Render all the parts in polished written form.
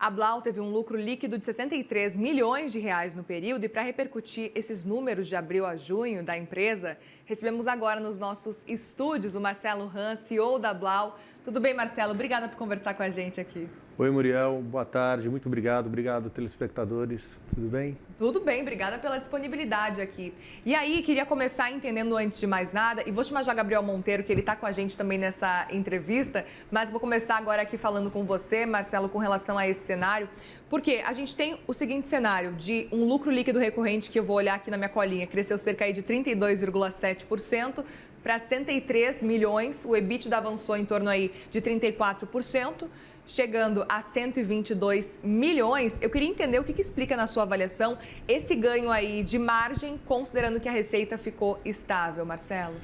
A Blau teve um lucro líquido de 63 milhões de reais no período e para repercutir esses números de abril a junho da empresa, recebemos agora nos nossos estúdios o Marcelo Ran, CEO da Blau. Tudo bem, Marcelo? Obrigada por conversar com a gente aqui. Oi, Muriel. Boa tarde. Muito obrigado. Obrigado, telespectadores. Tudo bem? Tudo bem. Obrigada pela disponibilidade aqui. E aí, queria começar entendendo antes de mais nada, e vou chamar já Gabriel Monteiro, que ele está com a gente também nessa entrevista, mas vou começar agora aqui falando com você, Marcelo, com relação a esse cenário, porque a gente tem o seguinte cenário de um lucro líquido recorrente, que eu vou olhar aqui na minha colinha, cresceu cerca aí de 32,7%, para 103 milhões, o EBITDA avançou em torno aí de 34%, chegando a 122 milhões. Eu queria entender o que explica na sua avaliação esse ganho aí de margem, considerando que a receita ficou estável, Marcelo.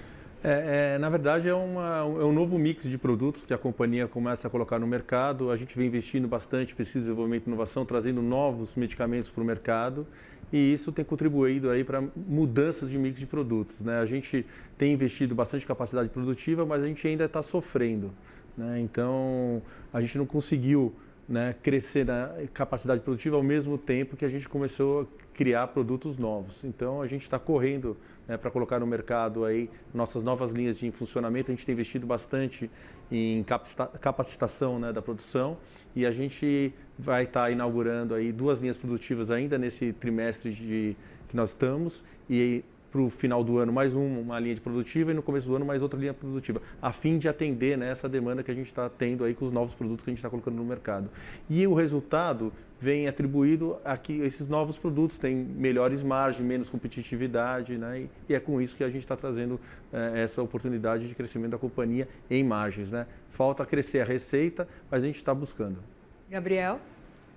Na verdade, é um novo mix de produtos que a companhia começa a colocar no mercado. A gente vem investindo bastante em pesquisa, desenvolvimento e inovação, trazendo novos medicamentos para o mercado. E isso tem contribuído aí para mudanças de mix de produtos, né? A gente tem investido bastante em capacidade produtiva, mas a gente ainda está sofrendo, né? Então, a gente não conseguiu, né, crescer na capacidade produtiva ao mesmo tempo que a gente começou a criar produtos novos. Então, a gente está correndo, né, para colocar no mercado aí nossas novas linhas de funcionamento. A gente tem investido bastante em capacitação, né, da produção, e a gente vai estar inaugurando aí 2 linhas produtivas ainda nesse trimestre que nós estamos, e para o final do ano mais uma linha de produtiva e no começo do ano mais outra linha produtiva, a fim de atender, né, essa demanda que a gente está tendo aí com os novos produtos que a gente está colocando no mercado. E o resultado vem atribuído a que esses novos produtos têm melhores margens, menos competitividade, né, e é com isso que a gente está trazendo essa oportunidade de crescimento da companhia em margens, né. Falta crescer a receita, mas a gente está buscando. Gabriel?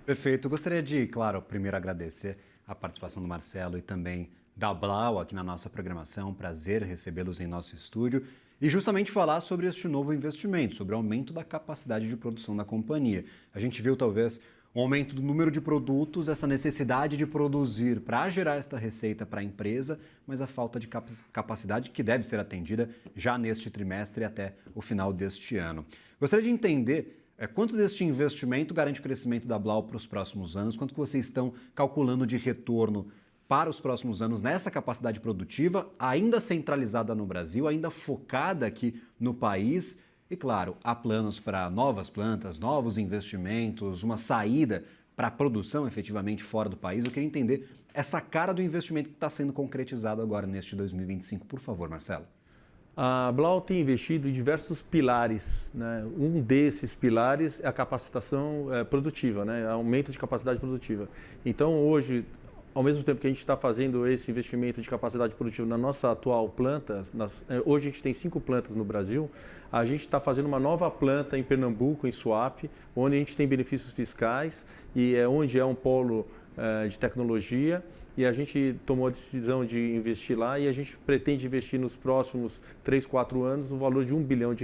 Perfeito. Gostaria de, claro, primeiro agradecer a participação do Marcelo e também da Blau aqui na nossa programação. Prazer recebê-los em nosso estúdio e justamente falar sobre este novo investimento, sobre o aumento da capacidade de produção da companhia. A gente viu talvez um aumento do número de produtos, essa necessidade de produzir para gerar esta receita para a empresa, mas a falta de capacidade que deve ser atendida já neste trimestre até o final deste ano. Gostaria de entender quanto deste investimento garante o crescimento da Blau para os próximos anos, quanto que vocês estão calculando de retorno para os próximos anos nessa capacidade produtiva, ainda centralizada no Brasil, ainda focada aqui no país. E, claro, há planos para novas plantas, novos investimentos, uma saída para a produção efetivamente fora do país. Eu queria entender essa cara do investimento que está sendo concretizado agora neste 2025. Por favor, Marcelo. A Blau tem investido em diversos pilares, né? Um desses pilares é a capacitação produtiva, né? Aumento de capacidade produtiva. Então, hoje, ao mesmo tempo que a gente está fazendo esse investimento de capacidade produtiva na nossa atual planta, hoje a gente tem 5 plantas no Brasil, a gente está fazendo uma nova planta em Pernambuco, em Suape, onde a gente tem benefícios fiscais e onde é um polo de tecnologia, e a gente tomou a decisão de investir lá e a gente pretende investir nos próximos 3, 4 anos no valor de R$1 bilhão.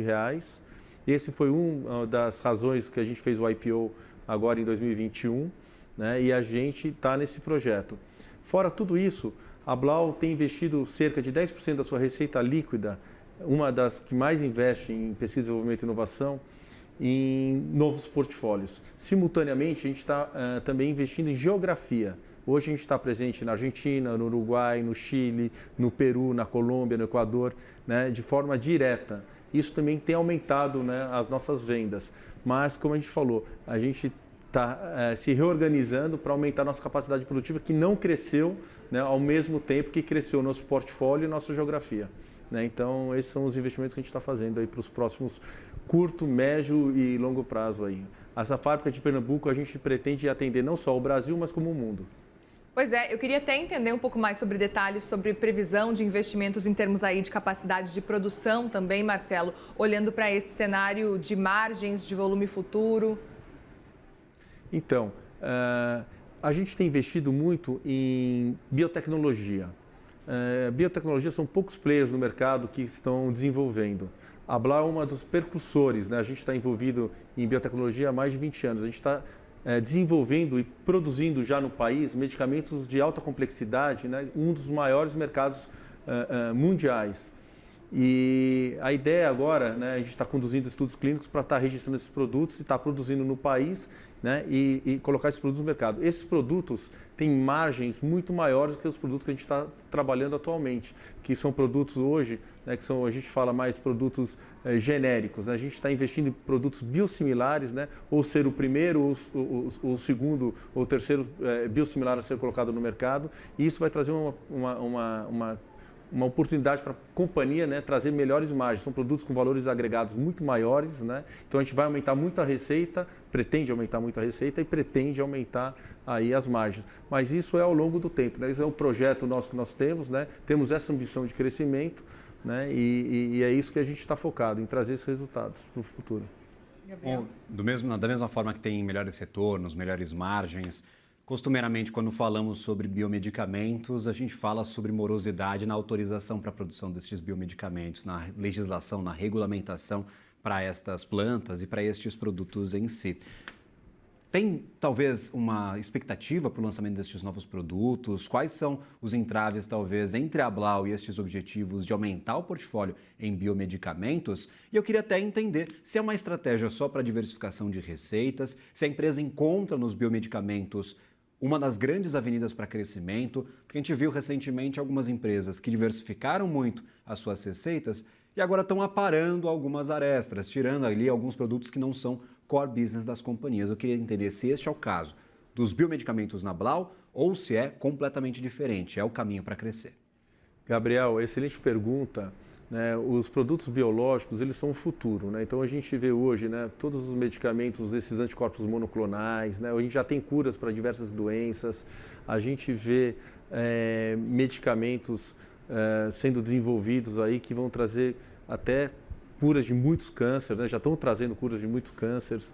Esse foi uma das razões que a gente fez o IPO agora em 2021, né, e a gente está nesse projeto. Fora tudo isso, a Blau tem investido cerca de 10% da sua receita líquida, uma das que mais investe em pesquisa, desenvolvimento e inovação, em novos portfólios. Simultaneamente, a gente está também investindo em geografia. Hoje a gente está presente na Argentina, no Uruguai, no Chile, no Peru, na Colômbia, no Equador, né, de forma direta. Isso também tem aumentado, né, as nossas vendas. Mas, como a gente falou, a gente está se reorganizando para aumentar a nossa capacidade produtiva, que não cresceu, né, ao mesmo tempo que cresceu o nosso portfólio e nossa geografia, né? Então, esses são os investimentos que a gente está fazendo aí para os próximos curto, médio e longo prazo aí. Essa fábrica de Pernambuco a gente pretende atender não só o Brasil, mas como o mundo. Pois é, eu queria até entender um pouco mais sobre detalhes sobre previsão de investimentos em termos aí de capacidade de produção também, Marcelo, olhando para esse cenário de margens, de volume futuro. Então, a gente tem investido muito em biotecnologia. Biotecnologia são poucos players no mercado que estão desenvolvendo. A Blau é uma dos percursores, né? A gente está envolvido em biotecnologia há mais de 20 anos. A gente está desenvolvendo e produzindo já no país medicamentos de alta complexidade, né? Um dos maiores mercados mundiais. E a ideia agora, né, a gente está conduzindo estudos clínicos para estar registrando esses produtos e estar produzindo no país, né, e colocar esses produtos no mercado. Esses produtos têm margens muito maiores do que os produtos que a gente está trabalhando atualmente, que são produtos hoje, né, que são, a gente fala mais produtos genéricos, né? A gente está investindo em produtos biosimilares, né, ou ser o primeiro, o segundo ou o terceiro biosimilar a ser colocado no mercado, e isso vai trazer uma oportunidade para a companhia, né, trazer melhores margens. São produtos com valores agregados muito maiores, né? Então a gente vai aumentar muito a receita, pretende aumentar muito a receita e pretende aumentar aí as margens. Mas isso é ao longo do tempo, né? Esse é o projeto nosso que nós temos, né? Temos essa ambição de crescimento, né? E é isso que a gente está focado, em trazer esses resultados para o futuro. Bom, da mesma forma que tem melhores retornos, melhores margens, costumeiramente, quando falamos sobre biomedicamentos, a gente fala sobre morosidade na autorização para a produção destes biomedicamentos, na legislação, na regulamentação para estas plantas e para estes produtos em si. Tem, talvez, uma expectativa para o lançamento destes novos produtos? Quais são os entraves, talvez, entre a Blau e estes objetivos de aumentar o portfólio em biomedicamentos? E eu queria até entender se é uma estratégia só para diversificação de receitas, se a empresa encontra nos biomedicamentos uma das grandes avenidas para crescimento, porque a gente viu recentemente algumas empresas que diversificaram muito as suas receitas e agora estão aparando algumas arestas, tirando ali alguns produtos que não são core business das companhias. Eu queria entender se este é o caso dos biomedicamentos na Blau ou se é completamente diferente, é o caminho para crescer. Gabriel, excelente pergunta. Né, os produtos biológicos, eles são o futuro, né? Então a gente vê hoje, né, todos os medicamentos, esses anticorpos monoclonais, né, a gente já tem curas para diversas doenças, a gente vê medicamentos sendo desenvolvidos aí que vão trazer até curas de muitos cânceres, né? Já estão trazendo curas de muitos cânceres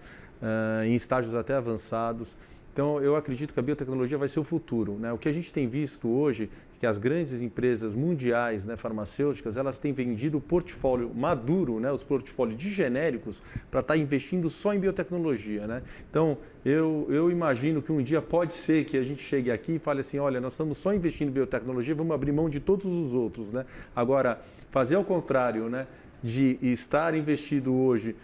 em estágios até avançados. Então, eu acredito que a biotecnologia vai ser o futuro, né? O que a gente tem visto hoje é que as grandes empresas mundiais, né, farmacêuticas, elas têm vendido o portfólio maduro, né, os portfólios de genéricos, para estar investindo só em biotecnologia, né? Então, eu imagino que um dia pode ser que a gente chegue aqui e fale assim, olha, nós estamos só investindo em biotecnologia, vamos abrir mão de todos os outros, né? Agora, fazer ao contrário, né, de estar investido hoje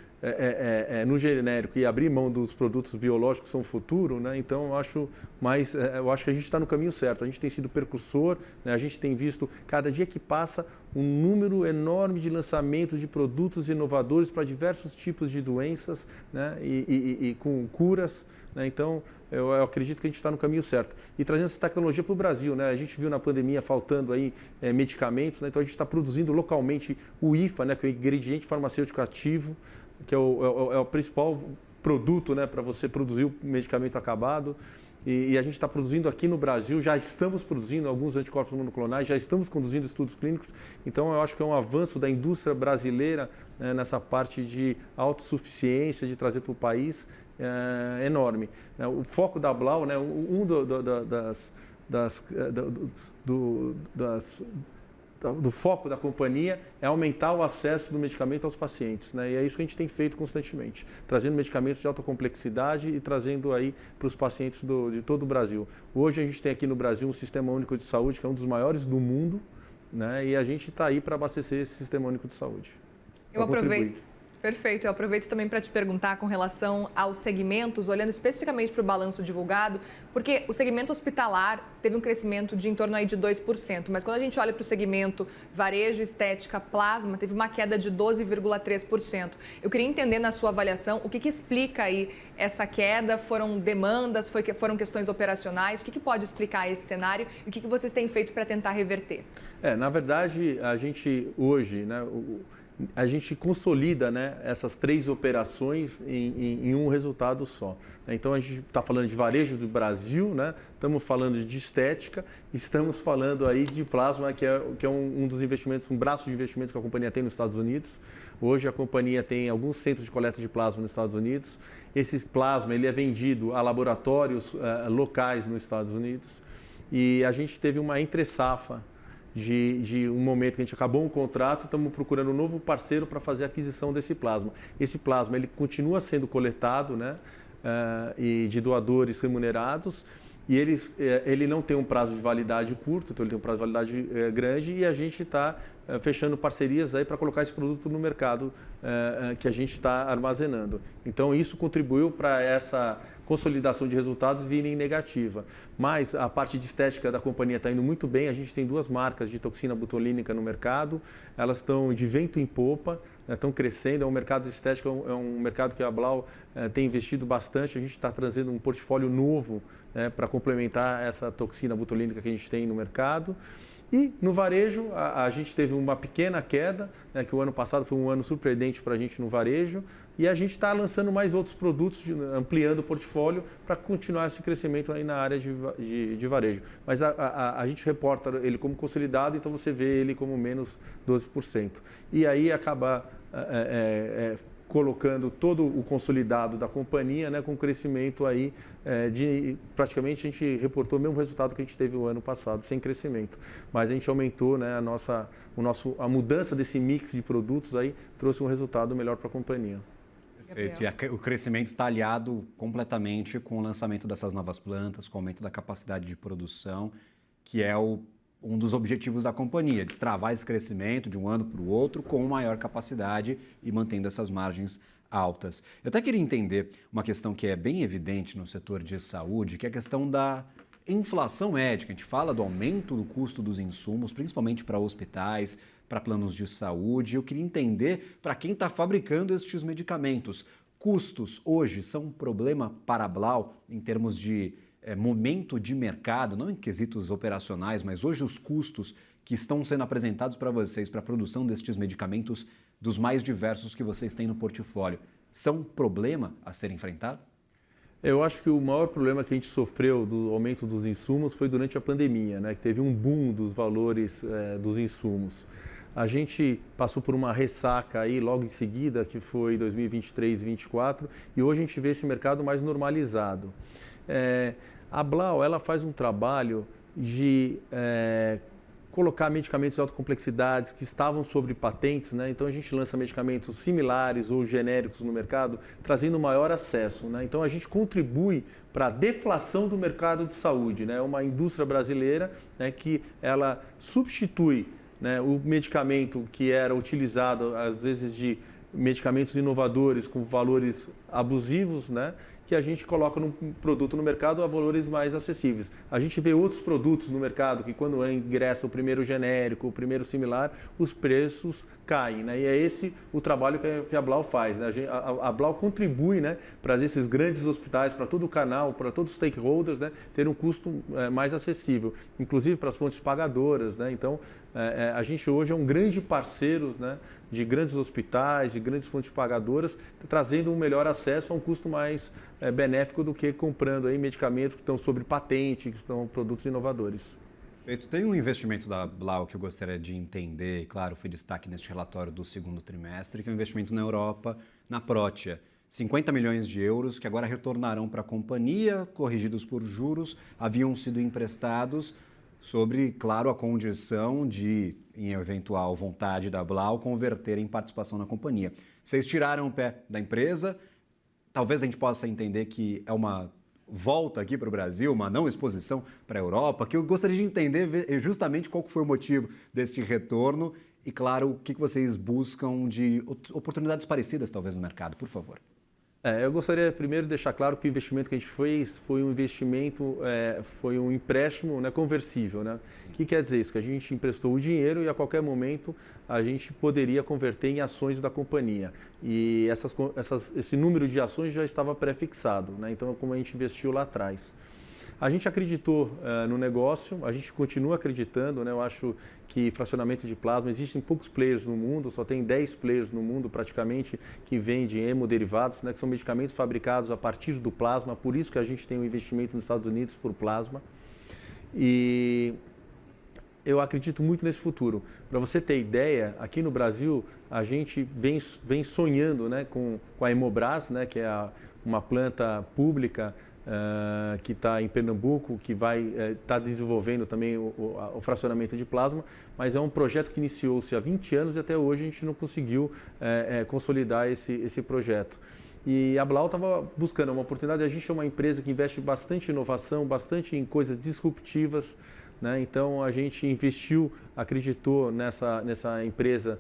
no genérico e abrir mão dos produtos biológicos que são o futuro, né? Então eu acho que a gente está no caminho certo. A gente tem sido precursor, né? A gente tem visto cada dia que passa um número enorme de lançamentos de produtos inovadores para diversos tipos de doenças, né? E com curas, né? Então eu acredito que a gente está no caminho certo. E trazendo essa tecnologia para o Brasil, né? A gente viu na pandemia faltando aí medicamentos, né? Então a gente está produzindo localmente o IFA, né? Que é o ingrediente farmacêutico ativo, que é o principal produto, né, para você produzir o medicamento acabado. E a gente está produzindo aqui no Brasil, já estamos produzindo alguns anticorpos monoclonais, já estamos conduzindo estudos clínicos. Então, eu acho que é um avanço da indústria brasileira, né, nessa parte de autossuficiência, de trazer para o país, enorme. O foco da Blau, né, do foco da companhia é aumentar o acesso do medicamento aos pacientes, né? E é isso que a gente tem feito constantemente, trazendo medicamentos de alta complexidade e trazendo aí para os pacientes de todo o Brasil. Hoje a gente tem aqui no Brasil um Sistema Único de Saúde que é um dos maiores do mundo, né? E a gente está aí para abastecer esse Sistema Único de Saúde. Eu aproveito. Perfeito. Eu aproveito também para te perguntar com relação aos segmentos, olhando especificamente para o balanço divulgado, porque o segmento hospitalar teve um crescimento de em torno aí de 2%, mas quando a gente olha para o segmento varejo, estética, plasma, teve uma queda de 12,3%. Eu queria entender na sua avaliação o que explica aí essa queda, foram demandas, foram questões operacionais, o que pode explicar esse cenário e o que vocês têm feito para tentar reverter? Na verdade, a gente hoje, né, a gente consolida, né, essas três operações em um resultado só. Então, a gente está falando de varejo do Brasil, né? Estamos falando de estética, estamos falando aí de plasma, que é um dos investimentos, um braço de investimentos que a companhia tem nos Estados Unidos. Hoje, a companhia tem alguns centros de coleta de plasma nos Estados Unidos. Esse plasma ele é vendido a laboratórios locais nos Estados Unidos. E a gente teve uma entre-safra de um momento que a gente acabou um contrato, estamos procurando um novo parceiro para fazer a aquisição desse plasma. Esse plasma ele continua sendo coletado, né, e de doadores remunerados, e ele não tem um prazo de validade curto, então ele tem um prazo de validade grande, e a gente está fechando parcerias aí para colocar esse produto no mercado que a gente está armazenando. Então, isso contribuiu para essa consolidação de resultados virem negativa. Mas a parte de estética da companhia está indo muito bem. A gente tem 2 marcas de toxina botulínica no mercado. Elas estão de vento em popa, estão crescendo. É um mercado de estética, é um mercado que a Blau tem investido bastante. A gente está trazendo um portfólio novo para complementar essa toxina botulínica que a gente tem no mercado. E no varejo, a gente teve uma pequena queda, que o ano passado foi um ano surpreendente para a gente no varejo, e a gente está lançando mais outros produtos, ampliando o portfólio para continuar esse crescimento aí na área de varejo. Mas a gente reporta ele como consolidado, então você vê ele como menos 12%. E aí acaba colocando todo o consolidado da companhia, com crescimento aí de praticamente a gente reportou o mesmo resultado que a gente teve o ano passado, sem crescimento. Mas a gente aumentou, a mudança desse mix de produtos aí trouxe um resultado melhor para a companhia. Perfeito. E o crescimento está aliado completamente com o lançamento dessas novas plantas, com o aumento da capacidade de produção, que é um dos objetivos da companhia, destravar esse crescimento de um ano para o outro com maior capacidade e mantendo essas margens altas. Eu até queria entender uma questão que é bem evidente no setor de saúde, que é a questão da inflação médica. A gente fala do aumento do custo dos insumos, principalmente para hospitais, para planos de saúde. Eu queria entender para quem está fabricando estes medicamentos. Custos hoje são um problema para a Blau em termos de momento de mercado, não em quesitos operacionais, mas hoje os custos que estão sendo apresentados para vocês para a produção destes medicamentos, dos mais diversos que vocês têm no portfólio, são um problema a ser enfrentado? Eu acho que o maior problema que a gente sofreu do aumento dos insumos foi durante a pandemia, que teve um boom dos valores dos insumos. A gente passou por uma ressaca aí logo em seguida, que foi 2023 e 2024, e hoje a gente vê esse mercado mais normalizado. A Blau, ela faz um trabalho de colocar medicamentos de alta complexidade que estavam sobre patentes, Então a gente lança medicamentos similares ou genéricos no mercado, trazendo maior acesso, Então a gente contribui para a deflação do mercado de saúde, É uma indústria brasileira, que ela substitui, o medicamento que era utilizado às vezes de medicamentos inovadores com valores abusivos, que a gente coloca num produto no mercado a valores mais acessíveis. A gente vê outros produtos no mercado que quando ingressa o primeiro genérico, o primeiro similar, os preços caem, E é esse o trabalho que a Blau faz, A Blau contribui, para esses grandes hospitais, para todo o canal, para todos os stakeholders, ter um custo mais acessível, inclusive para as fontes pagadoras, Então, a gente hoje é um grande parceiro, de grandes hospitais, de grandes fontes pagadoras, trazendo um melhor acesso a um custo mais benéfico do que comprando aí medicamentos que estão sob patente, que estão produtos inovadores. Perfeito. Tem um investimento da Blau que eu gostaria de entender, e claro, foi destaque neste relatório do segundo trimestre, que é um investimento na Europa, na Protia. 50 milhões de euros que agora retornarão para a companhia, corrigidos por juros, haviam sido emprestados sobre, claro, a condição de, em eventual vontade da Blau, converter em participação na companhia. Vocês tiraram o pé da empresa, talvez a gente possa entender que é uma volta aqui para o Brasil, uma não exposição para a Europa, que eu gostaria de entender justamente qual foi o motivo deste retorno e, claro, o que vocês buscam de oportunidades parecidas, talvez, no mercado, por favor. Eu gostaria primeiro de deixar claro que o investimento que a gente fez foi um investimento, foi um empréstimo conversível. O que quer dizer isso? Que a gente emprestou o dinheiro e a qualquer momento a gente poderia converter em ações da companhia. E esse número de ações já estava pré-fixado, Então, como a gente investiu lá atrás. A gente acreditou no negócio, a gente continua acreditando, Eu acho que fracionamento de plasma, existem poucos players no mundo, só tem 10 players no mundo praticamente que vendem hemoderivados, que são medicamentos fabricados a partir do plasma, por isso que a gente tem um investimento nos Estados Unidos por plasma. E eu acredito muito nesse futuro. Para você ter ideia, aqui no Brasil, a gente vem sonhando com a Hemobras, que é uma planta pública, que está em Pernambuco, que vai estar desenvolvendo também o fracionamento de plasma, mas é um projeto que iniciou-se há 20 anos e até hoje a gente não conseguiu consolidar esse projeto. E a Blau estava buscando uma oportunidade. A gente é uma empresa que investe bastante em inovação, bastante em coisas disruptivas, né? Então, a gente investiu, acreditou nessa empresa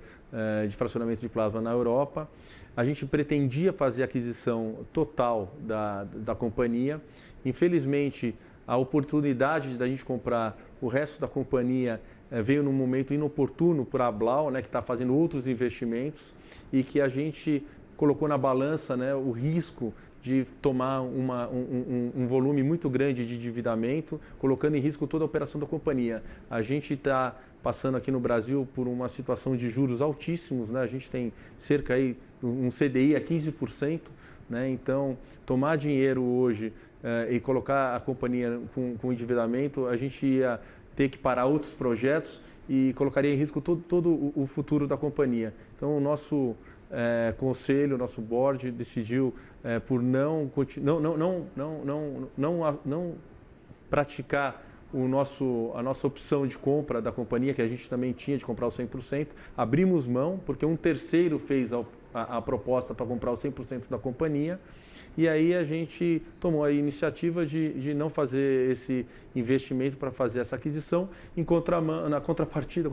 de fracionamento de plasma na Europa. A gente pretendia fazer a aquisição total da companhia. Infelizmente, a oportunidade da gente comprar o resto da companhia veio num momento inoportuno para a Blau, né, que está fazendo outros investimentos, e que a gente colocou na balança, né, o risco de tomar um volume muito grande de endividamento, colocando em risco toda a operação da companhia. A gente está passando aqui no Brasil por uma situação de juros altíssimos, né? A gente tem cerca aí um CDI a 15%, né? Então, tomar dinheiro hoje e colocar a companhia com endividamento, a gente ia ter que parar outros projetos e colocaria em risco todo o futuro da companhia. Então, o nosso conselho, nosso board decidiu por não praticar a nossa opção de compra da companhia, que a gente também tinha de comprar o 100%. Abrimos mão, porque um terceiro fez a proposta para comprar o 100% da companhia. E aí a gente tomou a iniciativa de não fazer esse investimento para fazer essa aquisição na contrapartida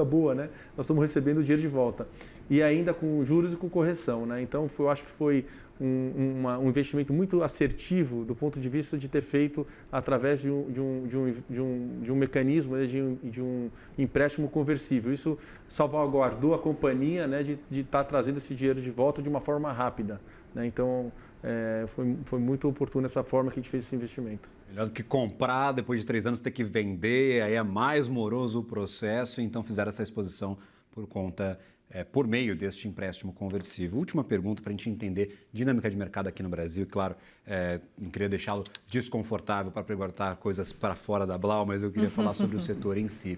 boa, né? Nós estamos recebendo o dinheiro de volta. E ainda com juros e com correção, né? Então, eu acho que foi um investimento muito assertivo do ponto de vista de ter feito através de um mecanismo, né, de um empréstimo conversível. Isso salvaguardou a companhia, né, de estar trazendo esse dinheiro de volta de uma forma rápida, né? Então, foi muito oportuno essa forma que a gente fez esse investimento. Melhor do que comprar, depois de 3 anos ter que vender, aí é mais moroso o processo, então fizeram essa exposição por meio deste empréstimo conversível. Última pergunta para a gente entender dinâmica de mercado aqui no Brasil. E, claro, não queria deixá-lo desconfortável para perguntar coisas para fora da Blau, mas eu queria falar sobre o setor em si.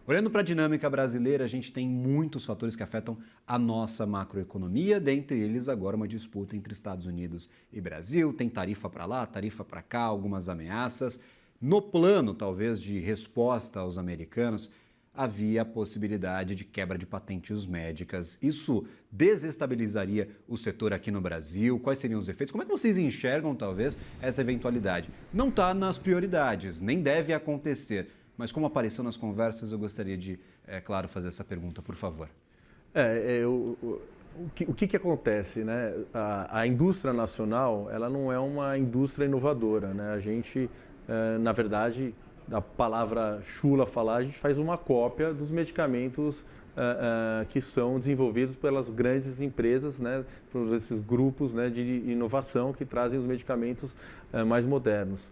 Olhando para a dinâmica brasileira, a gente tem muitos fatores que afetam a nossa macroeconomia, dentre eles agora uma disputa entre Estados Unidos e Brasil, tem tarifa para lá, tarifa para cá, algumas ameaças. No plano, talvez, de resposta aos americanos, havia a possibilidade de quebra de patentes médicas. Isso desestabilizaria o setor aqui no Brasil? Quais seriam os efeitos? Como é que vocês enxergam, talvez, essa eventualidade? Não está nas prioridades, nem deve acontecer. Mas como apareceu nas conversas, eu gostaria de, claro, fazer essa pergunta, por favor. O que acontece, né? A indústria nacional, ela não é uma indústria inovadora, né? A gente, na verdade, a palavra chula falar, a gente faz uma cópia dos medicamentos que são desenvolvidos pelas grandes empresas, né, por esses grupos, né, de inovação que trazem os medicamentos mais modernos.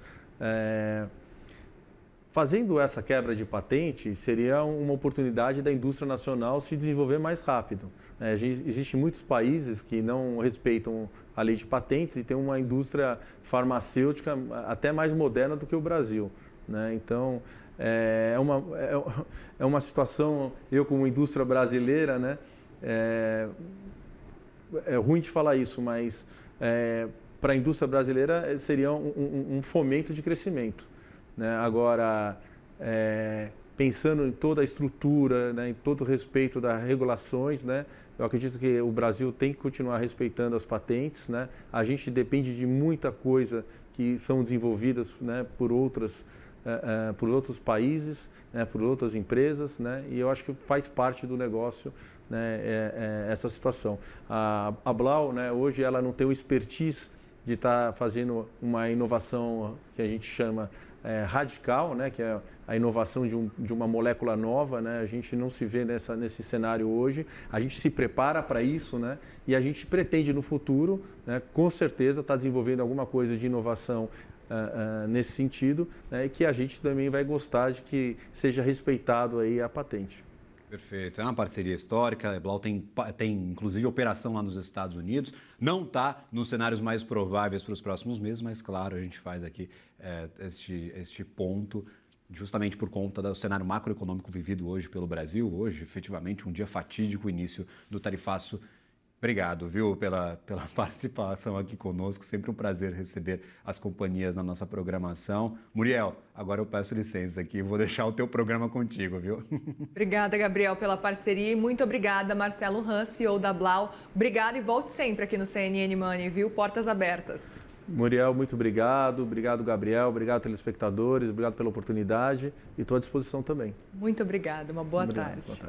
Fazendo essa quebra de patente, seria uma oportunidade da indústria nacional se desenvolver mais rápido. Existem muitos países que não respeitam a lei de patentes e tem uma indústria farmacêutica até mais moderna do que o Brasil, né? Então, é uma situação, eu como indústria brasileira, né, é ruim de falar isso, mas para a indústria brasileira seria um fomento de crescimento, né? Agora, pensando em toda a estrutura, né, em todo o respeito das regulações, né, eu acredito que o Brasil tem que continuar respeitando as patentes, né? A gente depende de muita coisa que são desenvolvidas, né, por outros países, né, por outras empresas, né, e eu acho que faz parte do negócio, né, essa situação. A Blau, né, hoje ela não tem o expertise de estar fazendo uma inovação que a gente chama radical, né, que é a inovação de uma molécula nova, né? A gente não se vê nesse cenário hoje, a gente se prepara para isso, né? E a gente pretende no futuro, né, com certeza, estar desenvolvendo alguma coisa de inovação nesse sentido, né, e que a gente também vai gostar de que seja respeitado aí a patente. Perfeito, é uma parceria histórica, a Blau tem inclusive operação lá nos Estados Unidos, não está nos cenários mais prováveis para os próximos meses, mas claro, a gente faz aqui este ponto justamente por conta do cenário macroeconômico vivido hoje pelo Brasil, hoje efetivamente um dia fatídico, o início do tarifaço. Obrigado, viu, pela participação aqui conosco. Sempre um prazer receber as companhias na nossa programação. Muriel, agora eu peço licença aqui, vou deixar o teu programa contigo, viu? Obrigada, Gabriel, pela parceria e muito obrigada, Marcelo Hahn, CEO da Blau. Obrigada e volte sempre aqui no CNN Money, viu? Portas abertas. Muriel, muito obrigado. Obrigado, Gabriel. Obrigado, telespectadores. Obrigado pela oportunidade e estou à disposição também. Muito obrigada. Uma boa Obrigado, tarde. Boa tarde.